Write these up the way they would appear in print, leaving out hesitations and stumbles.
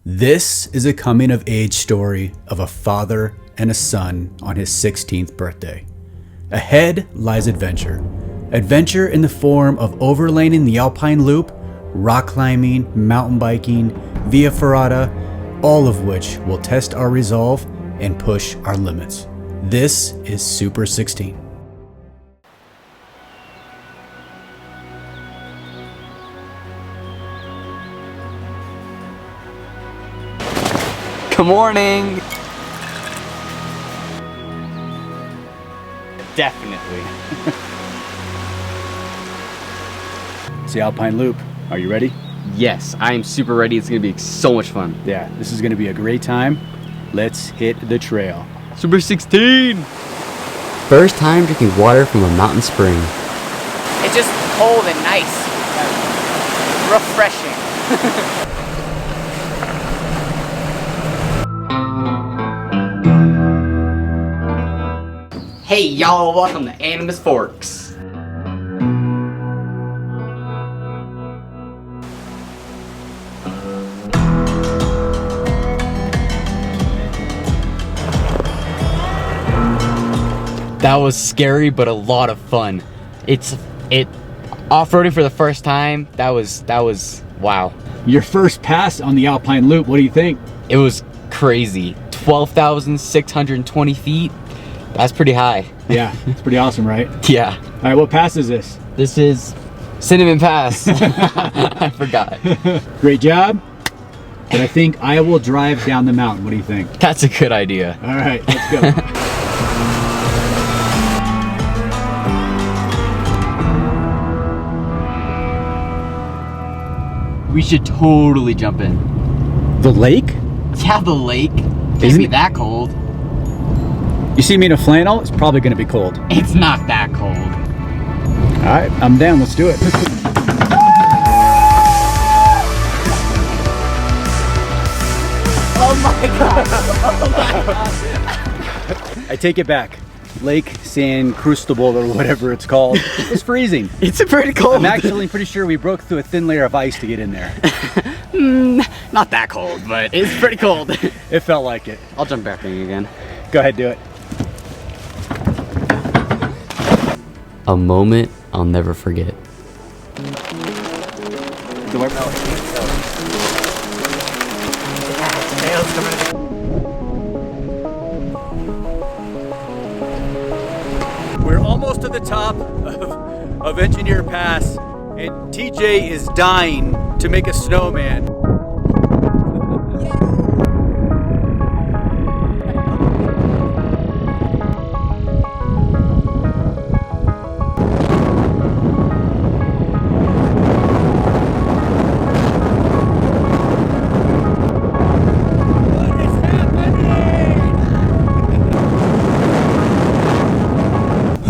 This is a coming-of-age story of a father and a son on his 16th birthday. Ahead lies adventure. Adventure in the form of overlanding the Alpine loop, rock climbing, mountain biking, via ferrata, all of which will test our resolve and push our limits. This is Super 16. Good morning! Definitely. It's the Alpine loop. Are you ready? Yes, I am super ready. It's gonna be so much fun. Yeah, this is gonna be a great time. Let's hit the trail. Super 16! First time drinking water from a mountain spring. It's just cold and nice. Refreshing. Hey y'all, welcome to Animus Forks. That was scary, but a lot of fun. Off-roading for the first time, that was wow. Your first pass on the Alpine loop, what do you think? It was crazy. 12,620 feet. That's pretty high. Yeah, it's pretty awesome, right? Yeah. All right, what pass is this? This is Cinnamon Pass. I forgot. Great job. But I think I will drive down the mountain. What do you think? That's a good idea. All right, let's go. We should totally jump in. The lake? Yeah, the lake. Can't Isn't be it- that cold. You see me in a flannel? It's probably gonna be cold. It's not that cold. All right, I'm down, let's do it. Oh my god. I take it back. Lake San Cristobal or whatever it's called. It's freezing. It's pretty cold. I'm actually pretty sure we broke through a thin layer of ice to get in there. Not that cold, but it's pretty cold. It felt like it. I'll jump back in again. Go ahead, do it. A moment I'll never forget. We're almost to the top of Engineer Pass, and TJ is dying to make a snowman.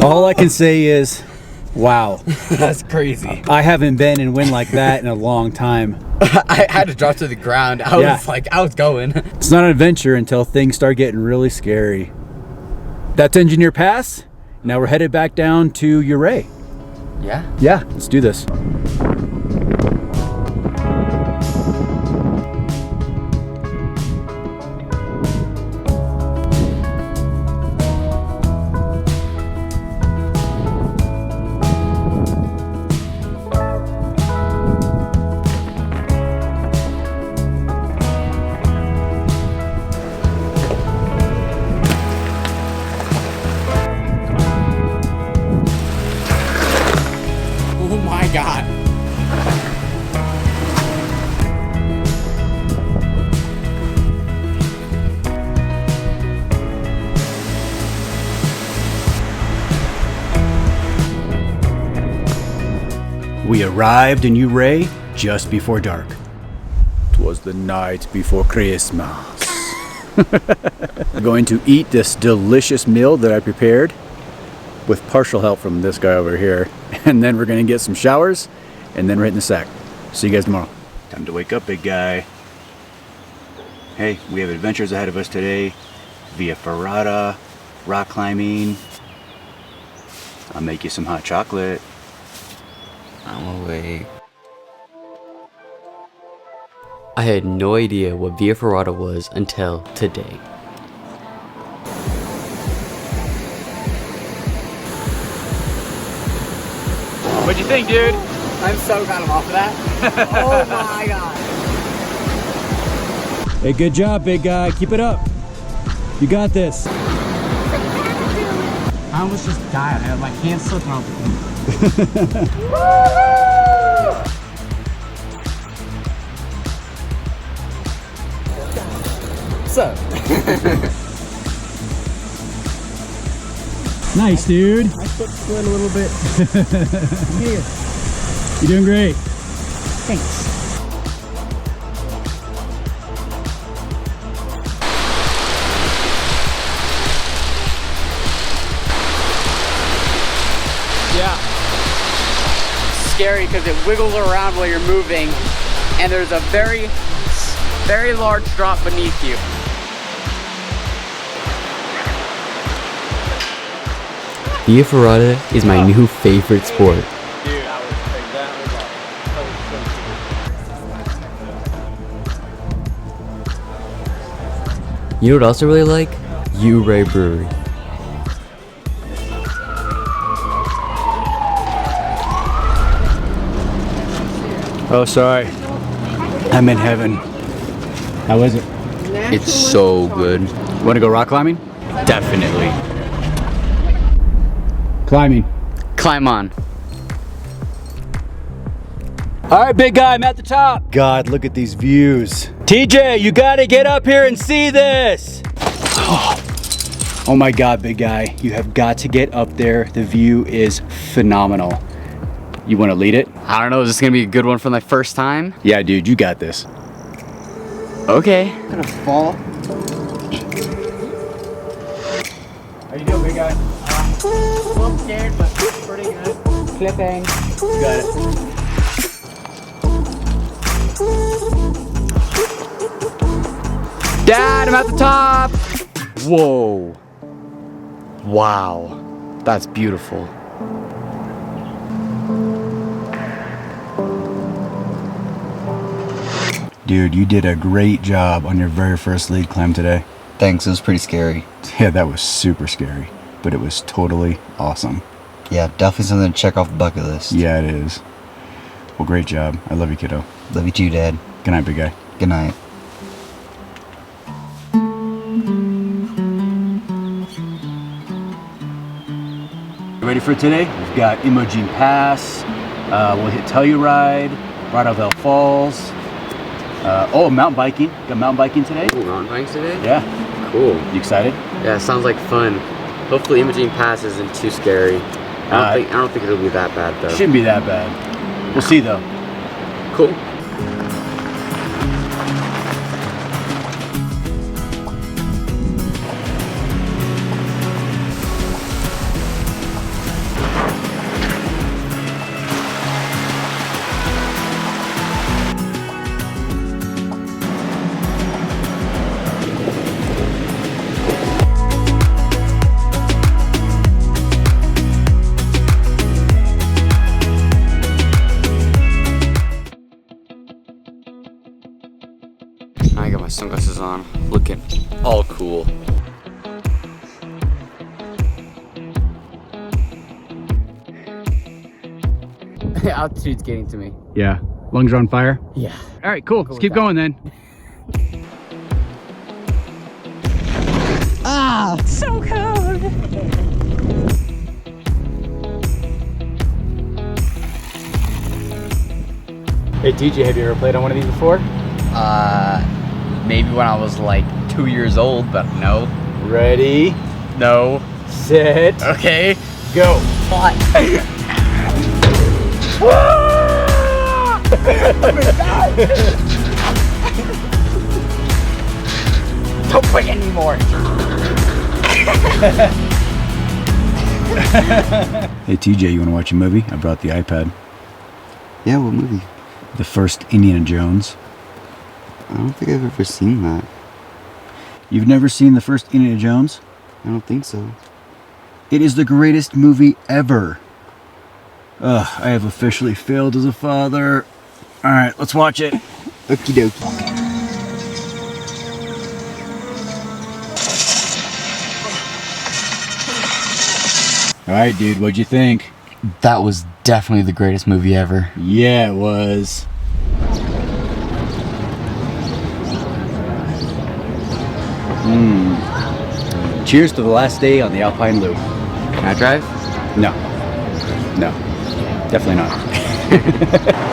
All I can say is, wow. That's crazy. I haven't been in wind like that in a long time. I had to drop to the ground. I was going. It's not an adventure until things start getting really scary. That's Engineer Pass. Now we're headed back down to Ouray. Yeah? Yeah, let's do this. Oh my god. We arrived in Ouray just before dark. 'Twas the night before Christmas. We're going to eat this delicious meal that I prepared with partial help from this guy over here. And then we're going to get some showers, and then we're hitting the sack. See you guys tomorrow. Time to wake up, big guy. Hey, we have adventures ahead of us today. Via ferrata, rock climbing. I'll make you some hot chocolate. I'm awake. I I had no idea what Via Ferrata was until today. What'd you think, dude? I'm so glad I'm off of that. Oh my god. Hey, good job, big guy. Keep it up. You got this. I almost just died. I had my hands slipping off. What's up? Nice, dude. My foot slid a little bit. Here. You're doing great. Thanks. Yeah. Scary because it wiggles around while you're moving, and there's a very large drop beneath you. Via Ferrata is my new favorite sport. You know what else I really like? U-Ray Brewery. Oh, sorry. I'm in heaven. How is it? It's so good. Want to go rock climbing? Definitely. Climbing. Climb on. All right, big guy, I'm at the top. God, look at these views. TJ, you gotta get up here and see this. Oh my God, big guy, you have got to get up there. The view is phenomenal. You wanna lead it? I don't know, is this gonna be a good one for my first time? Yeah, dude, you got this. Okay. I'm gonna fall. How you doing, big guy? A little scared, but pretty good. Clipping. You got it. Dad, I'm at the top! Whoa. Wow. That's beautiful. Dude, you did a great job on your very first lead climb today. Thanks, it was pretty scary. Yeah, that was super scary, but it was totally awesome. Yeah, definitely something to check off the bucket list. Yeah, it is. Well, great job. I love you, kiddo. Love you too, Dad. Good night, big guy. Good night. Ready for today? We've got Imogene Pass, we'll hit Telluride, Bridalveil Falls, mountain biking. Got mountain biking today? Ooh, mountain bikes today? Yeah. Cool. You excited? Yeah, sounds like fun. Hopefully Imogene Pass isn't too scary. I don't think it'll be that bad though. Shouldn't be that bad. We'll see though. Cool. I got my sunglasses on, looking all cool. Altitude's getting to me. Yeah. Lungs are on fire? Yeah. All right, cool. Let's keep going then. So cold. Hey, TJ, have you ever played on one of these before? Maybe when I was like 2 years old, but no. Ready, No. set, Okay. go. Don't push anymore. Hey, TJ, you want to watch a movie? I brought the iPad. Yeah, what movie? The first Indiana Jones. I don't think I've ever seen that. You've never seen the first Indiana Jones? I don't think so. It is the greatest movie ever. Ugh, I have officially failed as a father. All right, let's watch it. Okie dokie. All right, dude, what'd you think? That was definitely the greatest movie ever. Yeah, it was. Cheers to the last day on the Alpine Loop. Can I drive? No. No. Definitely not.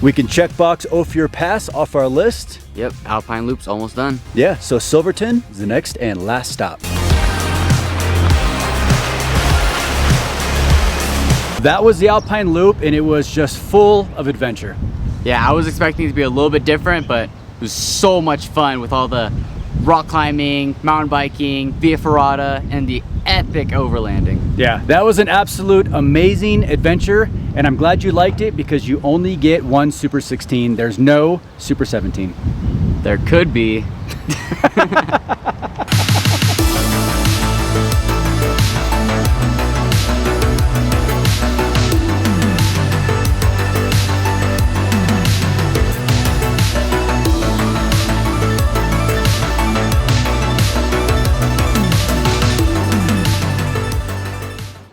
We can checkbox Ophir Pass off our list. Yep, Alpine Loop's almost done. Yeah, so Silverton is the next and last stop. That was the Alpine Loop, and it was just full of adventure. Yeah, I was expecting it to be a little bit different, but it was so much fun with all the rock climbing, mountain biking, via ferrata, and the epic overlanding. Yeah, that was an absolute amazing adventure, and I'm glad you liked it because you only get one Super 16. There's no Super 17. There could be.